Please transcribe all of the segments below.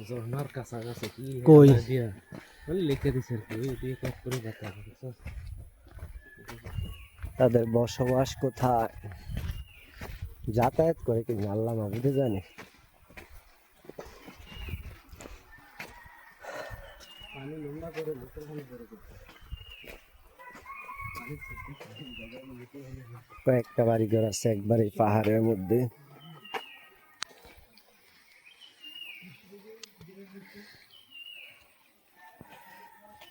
ঝর্ণার কাছাকাছি কি কই দিয়া লিখে দিছে আর কি ওই দিয়ে কত করে কথা বলছো তাদের বসবাস কোথায় যাতায়াত করে কি আল্লাহ মাবুদে জানে। পানি নোংরা করে মোটর পানি করে করতে কয়েকটা বাড়িঘর আছে একবারে পাহাড়ের মধ্যে।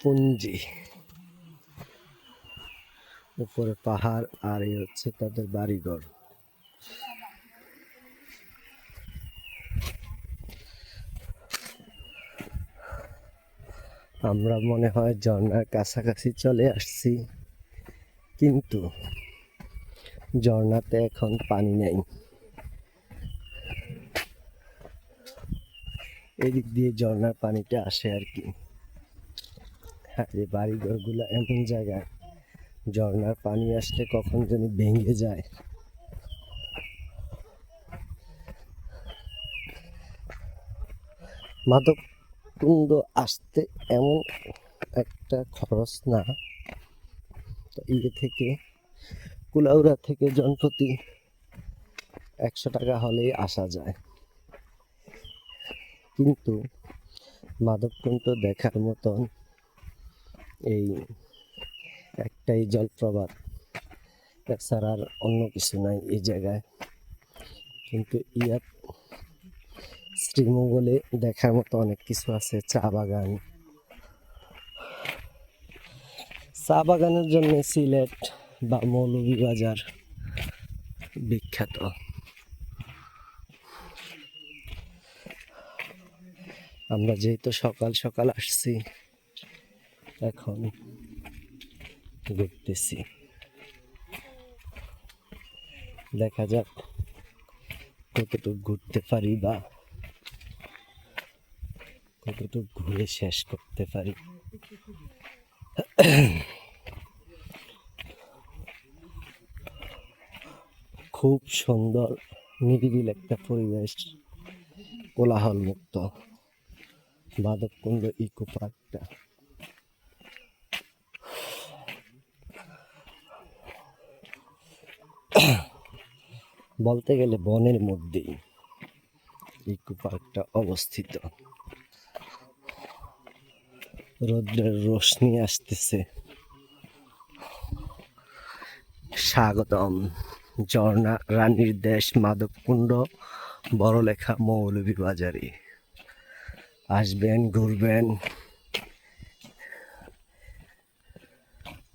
পুঞ্জি উপরে পাহাড় আর এই হচ্ছে তাদের বাড়িঘর। আমরা মনে হয় ঝর্ণার কাছাকাছি চলে আসছি, কিন্তু ঝর্ণাতে এখন পানি নেই। এদিক দিয়ে ঝর্ণার পানিটা আসে আর কি। আর এই বাড়িঘরগুলো এমন জায়গায় ঝর্ণার পানি আসলে কখন যেন ভেঙে যায়। মাদককুণ্ড আসতে এমন একটা খরচ না, তো ইয়ে থেকে কুলাউড়া থেকে জনপ্রতি 100 টাকা হলেই আসা যায়। কিন্তু মাদককুণ্ড দেখার মতন এই একটাই জলপ্রপাত, এছাড়া আর অন্য কিছু নাই এই জায়গায়। কিন্তু ইয়াত শ্রীমঙ্গলে দেখার মতো অনেক কিছু আছে। চা বাগান, চা বাগানের জন্য সিলেট বা মৌলভীবাজার বিখ্যাত। আমরা যেহেতু সকাল সকাল আসছি, এখন ঘুরতেছি, দেখা যাক কতটুকু ঘুরতে পারি বা কতটুকু ঘুরে শেষ করতে পারি। খুব সুন্দর নিরিবিল একটা পরিবেশ, কোলাহল মুক্ত মাদককুণ্ড ইকো পার্কটা। বলতে গেলে বনের মধ্যেই ইকো পার্কটা অবস্থিত। রৌদ্রের রোশনি আসতেছে। স্বাগতম ঝর্ণা রানীর দেশ মাদককুণ্ড, বড়লেখা মৌলভীবাজারে। আসবেন, ঘুরবেন।